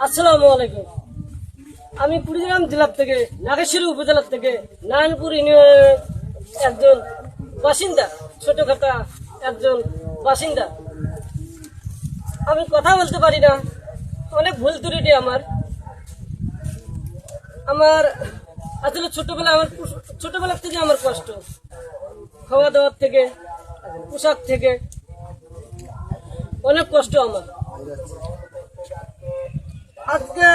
আসসালামু আলাইকুম। আমি কুড়িগ্রাম জেলার থেকে নাগেশ্বরী উপজেলার থেকে নারায়ণপুর ইউনিয়নের একজন বাসিন্দা, ছোটখাটো একজন বাসিন্দা। আমি কথা বলতে পারি না, অনেক ভুল ত্রুটি আমার আসলে ছোটবেলার থেকে আমার কষ্ট, খাওয়া দাওয়ার থেকে, পোশাক থেকে অনেক কষ্ট আমার। আজকে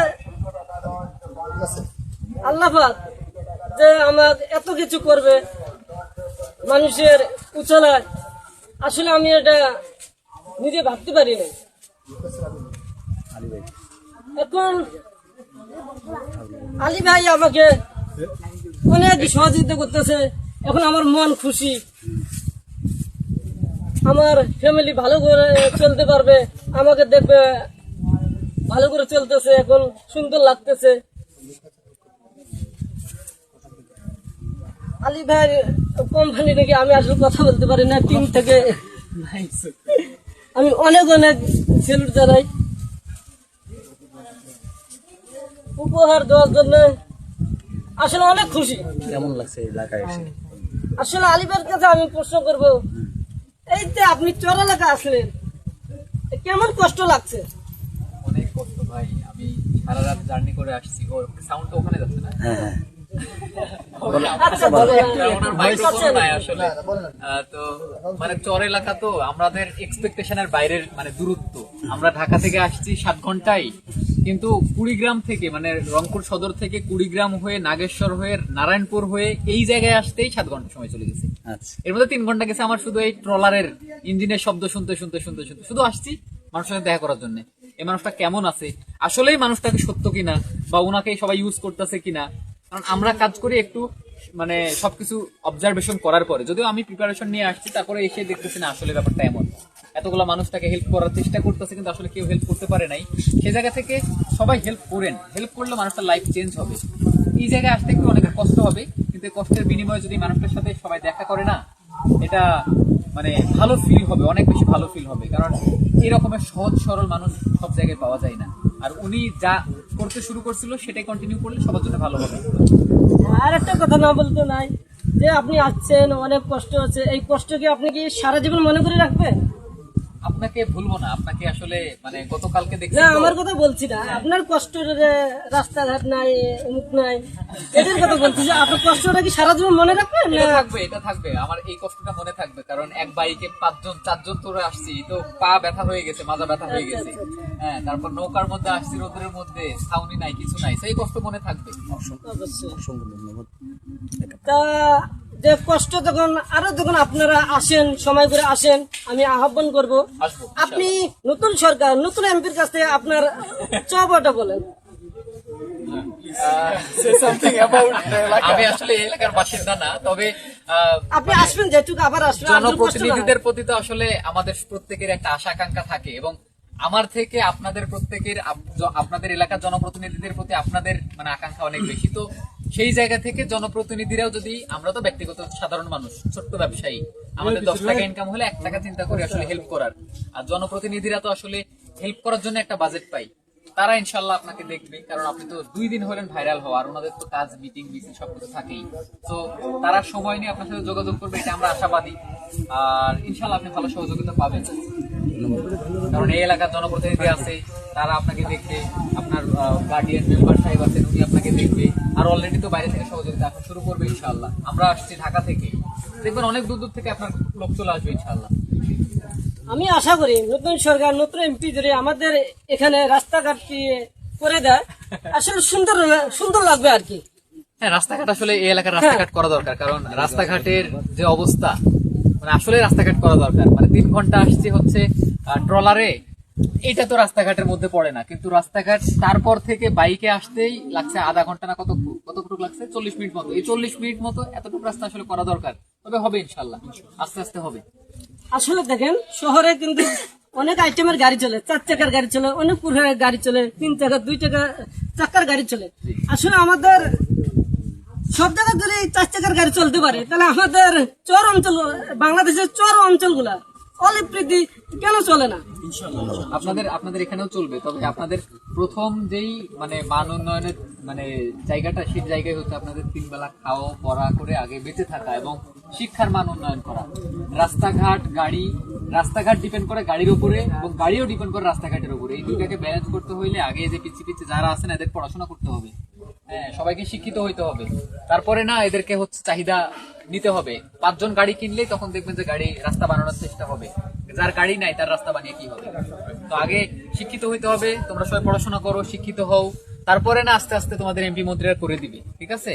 আল্লাহ পাক যে আমার এত কিছু করবে মানুষের উছলায়, আসলে আমি এটা নিজে ভাবতে পারি না। এখন আলী ভাই আমাকে অনেক সহযোগিতা করতেছে। এখন আমার মন খুশি, আমার ফ্যামিলি ভালো করে চলতে পারবে, আমাকে দেখবে ভালো করে চলতেছে, এখন সুন্দর লাগতেছে। আলী ভাই কোম্পানি থেকে আমি আসলে কথা বলতে পারি না, টিম থেকে আমি অনেক সেলুট জানাই। উপহার দেওয়ার জন্য আসলে অনেক খুশি। কেমন লাগছে এলাকায় এসে? আসলে আলী ভাইয়ের কাছে আমি প্রশ্ন করব, এই যে আপনি চর এলাকা আসলেন, কেমন কষ্ট লাগছে? অনেক কষ্ট ভাই, আমি সারা রাত জার্নি করে আসছি। ওর সাউন্ডটা ওখানে যাচ্ছে না? হ্যাঁ, আচ্ছা বলেন। ওনার মাইক্রোফোন নাই আসলে। তো মানে চর এলাকা তো আমাদের এক্সপেকটেশনের বাইরের মানে দূরত্ব। আমরা ঢাকা থেকে আসছি 7 ঘন্টায়, কিন্তু কুড়িগ্রাম থেকে মানে রংপুর সদর থেকে কুড়িগ্রাম হয়ে নাগেশ্বর হয়ে নারায়ণপুর হয়ে এই জায়গায় আসতেই 7 ঘন্টা সময় চলে গেছে। আচ্ছা। এর মধ্যে 3 ঘন্টা গেছে আমার শুধু এই ট্রলারের ইঞ্জিনের শব্দ শুনতে শুনতে শুনতে শুনতে শুধু আসছি মানুষের সাথে দেখা করার জন্য। এই মানুষটা কেমন আছে, আসলেই মানুষটাকে সত্য কিনা, বা ওনাকে সবাই ইউজ করতেছে কিনা। কারণ আমরা কাজ করি একটু মানে সবকিছু অবজারভেশন করার পরে, যদিও আমি প্রিপারেশন নিয়ে আসছি, তারপরে এসে দেখতেছি না আসলে ব্যাপারটা এমন। এতগুলো মানুষটাকে হেল্প করার চেষ্টা করতেছে, কিন্তু আসলে কেউ হেল্প করতে পারে নাই। সে জায়গা থেকে সবাই হেল্প করেন, হেল্প করলে মানুষটার লাইফ চেঞ্জ হবে। এই জায়গায় আসতে একটু অনেক কষ্ট হবে, কিন্তু এই কষ্টের বিনিময়ে যদি মানুষটার সাথে সবাই দেখা করে না, এটা মানে ভালো ফিল হবে, অনেক বেশি ভালো ফিল হবে। কারণ এই রকমের সহজ সরল মানুষ সব জায়গায় পাওয়া যায় না। আর উনি যা করতে শুরু করছিল সেটাই কন্টিনিউ করলে সবার জন্য ভালো হবে। আর একটা কথা না বলতে নাই, যে আপনি আসছেন, অনেক কষ্ট আছে, এই কষ্টকে আপনি কি সারা জীবন মনে করে রাখবেন? আপনাকে ভুলবো না, আপনাকে আসলে মানে গতকালকে দেখছি না, তো। আমার কথা বলছি না, আপনার কষ্টের যে রাস্তাঘাট নাই, অমুক নাই, এদের কথা বলছি। যে আপনার কষ্টটা কি সারা জীবন মনে রাখবেন? এটা থাকবে, এটা থাকবে, আমার এই কষ্টটা মনে থাকবে। কারণ এক বাইকে 5-4 জন তোরে আসছি, তো পা ব্যথা হয়ে গেছে, মাজা ব্যথা হয়ে গেছে। হ্যাঁ, তারপর নৌকার মধ্যে আসছি, রোদের মধ্যে, ছাউনি নাই, কিছু নাই, সেই কষ্ট মনে থাকবে। অবশ্যই। অসংখ্য ধন্যবাদ। তা যে কষ্ট যখন আপনারা আসেন, সময় করে আসেন, আমি আহ্বান করব, আসবো, আপনি নতুন সরকার, নতুন এমপির কাছ থেকে আপনার চাওয়াটা বলেন। আমি আসলে এই এলাকার বাসিন্দা না, তবে আপনি আসবেন, যেটুকু আবার আসবেন। জনপ্রতিনিধিদের প্রতি তো আসলে আমাদের প্রত্যেকের একটা আশা আকাঙ্ক্ষা থাকে, এবং আমার থেকে আপনাদের প্রত্যেকের আপনাদের এলাকার জনপ্রতিনিধিদের প্রতি আপনাদের মানে আকাঙ্ক্ষা অনেক বেশি। তো সেই জায়গা থেকে জনপ্রতিনিধিরাও যদি, আমরা তো ব্যক্তিগত সাধারণ মানুষ, ছোট্ট ব্যবসায়ী, আমাদের 10 টাকা ইনকাম হলে 1 টাকা চিন্তা করি আসলে হেল্প করার। আর জনপ্রতিনিধিরা তো আসলে হেল্প করার জন্য একটা বাজেট পাই। তারা ইনশাল্লাহ আপনাকে দেখবে, কারণ আপনি তো 2 দিন হলেন ভাইরাল হওয়া, আর ওনাদের তো কাজ, মিটিং মিছিল সবকিছু থাকেই। তো তারা সময় নিয়ে আপনার সাথে যোগাযোগ করবে, এটা আমরা আশাবাদী। আর ইনশাল্লাহ আপনি ভালো সহযোগিতা পাবেন, কারণ এই এলাকার জনপ্রতিনিধি আছে, তারা আপনাকে দেখবে। আপনার গার্ডিয়ান মেম্বার সাহেব আছেন, উনি আপনাকে দেখবে। আর অলরেডি তো বাইরে থেকে সহযোগিতা এখন শুরু করবে ইনশাল্লাহ। আমরা আসছি ঢাকা থেকে, দেখবেন অনেক দূর দূর থেকে আপনার লোক চলে আসবে ইনশাল্লাহ। আমি আশা করি নতুন সরকার, নতুন এমপি যদি আমাদের এখানে রাস্তাঘাট করে দেয়, আসলে সুন্দর লাগবে আর কি। হ্যাঁ, রাস্তাঘাট আসলে এই এলাকার রাস্তাঘাট করা দরকার, কারণ রাস্তাঘাটের যে অবস্থা, মানে আসলে রাস্তাঘাট করা দরকার। মানে 3 ঘন্টা আসছে হচ্ছে ট্রলারে, এটা তো রাস্তাঘাটের মধ্যে পড়ে না, কিন্তু রাস্তাঘাট তারপর থেকে বাইকে আসতেই লাগছে আধা ঘন্টা না কতটুকু লাগছে, 40 মিনিট মতো। এই 40 মিনিট মতো এতটুকু রাস্তা আসলে করা দরকার, তবে হবে ইনশাল্লাহ, আস্তে আস্তে হবে। আসলে দেখেন, শহরে কিন্তু অনেক আইটেমের গাড়ি চলে, 4 চাকার গাড়ি চলে, অনেক পুরো গাড়ি চলে, 3 চাকা 2 চাকার গাড়ি চলে। আসলে আমাদের সব জায়গায় যদি 4 চাকার গাড়ি চলতে পারে, তাহলে আমাদের চর অঞ্চল, বাংলাদেশের চর অঞ্চলগুলা অলিপ্রীতি কেন চলে না? আপনাদের এখানেও চলবে, তবে আপনাদের প্রথম যেই মানে মান উন্নয়নের মানে জায়গাটা, সেই জায়গায় হচ্ছে আপনাদের 3 বেলা খাওয়া পড়া করে আগে বেঁচে থাকা এবং শিক্ষার মান উন্নয়ন করা। রাস্তাঘাট ডিপেন্ড করে গাড়ির উপরে এবং গাড়িও ডিপেন্ড করে রাস্তাঘাটের উপরে। এই দুইটাকে ব্যালেন্স করতে হইলে আগে যে পিছিয়ে যারা আছেন এদের পড়াশোনা করতে হবে, হ্যাঁ, সবাইকে শিক্ষিত হইতে হবে। তারপরে না এদেরকে হচ্ছে চাহিদা নিতে হবে। 5 জন গাড়ি কিনলেই তখন দেখবেন যে গাড়ি রাস্তা বানানোর চেষ্টা হবে, যার গাড়ি নাই তার রাস্তা বানিয়ে কি হবে। তো আগে শিক্ষিত হইতে হবে, তোমরা সবাই পড়াশোনা করো, শিক্ষিত হও, তারপরে না আস্তে আস্তে তোমাদের এমপি মন্ত্রীরা করে দিবে, ঠিক আছে?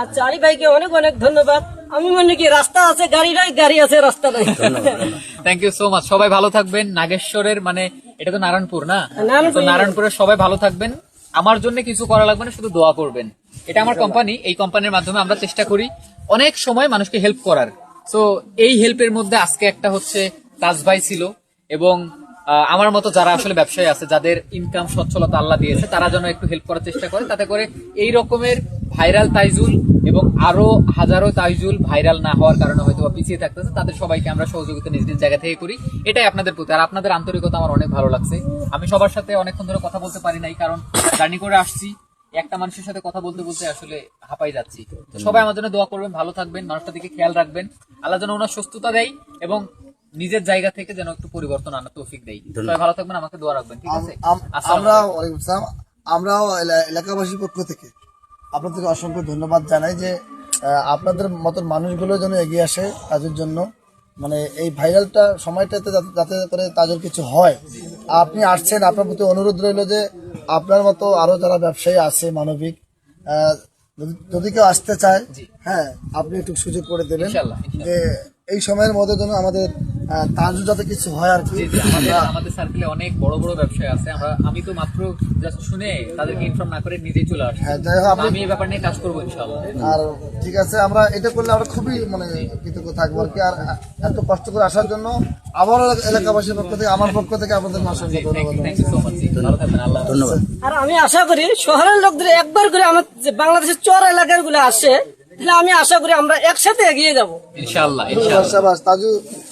আচ্ছা, আলী ভাইকে অনেক অনেক ধন্যবাদ। আমি মনে কি রাস্তা আছে গাড়ি নাই, গাড়ি আছে রাস্তা নাই। Thank you so much. সবাই ভালো থাকবেন। নাগেশ্বরের মানে এটা তো নারায়ণপুর না, নারায়ণপুর। তো নারায়ণপুরের সবাই ভালো থাকবেন। আমার জন্য কিছু করা লাগবে না, শুধু দোয়া করবেন। এটা আমার কোম্পানি, এই কোম্পানির মাধ্যমে আমরা চেষ্টা করি অনেক সময় মানুষকে হেল্প করার। সো এই হেল্পের মধ্যে আজকে একটা হচ্ছে তাজ ভাই ছিল, এবং আমার মতো যারা আসলে ব্যবসায়ী আছে, যাদের ইনকাম সচ্ছলতা আল্লাহ দিয়েছে, তারা যেন একটু হেল্প করার চেষ্টা করে, তাতে করে এই রকমের ভাইরাল তাইজুল এবং আরো হাজারো তাইজুল ভাইরাল না হওয়ার কারণে হয়তো বা পিছিয়ে থাকতেছে, তাদের সবাইকে আমরা সহযোগিতা নিজ নিজ জায়গা থেকে করি। এটাই আপনাদের প্রতি। আর আপনাদের আন্তরিকতা আমার অনেক ভালো লাগছে। আমি সবার সাথে অনেকক্ষণ ধরে কথা বলতে পারি নাই, কারণ জার্নি করে আসছি, একটা মানুষের সাথে কথা বলতে বলতে আসলে হাঁপাই যাচ্ছি। তো সবাই আমার জন্য দোয়া করবেন, ভালো থাকবেন, মানুষটার দিকে খেয়াল রাখবেন, আল্লাহ যেন ওনার সুস্থতা দেয় এবং নিজের জায়গা থেকে যেন একটু পরিবর্তন আনার তৌফিক দেয়। সবাই ভালো থাকবেন, আমাকে দোয়া রাখবেন, ঠিক আছে? আমরাও এলাকাবাসীর পক্ষ থেকে আপনাদেরকে অসংখ্য ধন্যবাদ জানাই যে আপনাদের মতন মানুষগুলো যেন এগিয়ে আসে তাদের জন্য, মানে এই ভাইরালটা সময়টাতে যাতে করে তাদের কিছু হয়। আপনি আসছেন, আপনার প্রতি অনুরোধ রইল যে আপনার মতো আরো যারা ব্যবসায়ী আছে মানবিক, যদি কেউ আসতে চায়, হ্যাঁ, আপনি একটু সুযোগ করে দেবেন ইনশাআল্লাহ। যে এই সময়ের মধ্যে যেন আমাদের তাজু যাতে কিছু হয় আর কি। আমাদের সার্কেলে অনেক বড় বড় ব্যবসায়ী আছে, আমি তো মাত্র জাস্ট শুনে তাদেরকে ইনফর্ম না করে নিজেই চলে আসি। হ্যাঁ, যাই হোক, আমি এই ব্যাপার নিয়ে কাজ করবো ইনশাআল্লাহ। আর ঠিক আছে, আমরা এটা করলে আমরা খুবই মানে কৃতজ্ঞ থাকবো আর কি। আর এত কষ্ট করে আসার জন্য আবারও এলাকাবাসীর পক্ষ থেকে, আমার পক্ষ থেকে আপনাদের অসংখ্য ধন্যবাদ। Thank you so much. ভালো থাকবেন, আল্লাহ হাফেজ। ধন্যবাদ। আর আমি আশা করি শহরের লোকদের একবার করে আমার যে বাংলাদেশের চর এলাকার গুলো আসে, তাহলে আমি আশা করি আমরা একসাথে এগিয়ে যাব। ইনশাআল্লাহ। শাবাশ তাজু।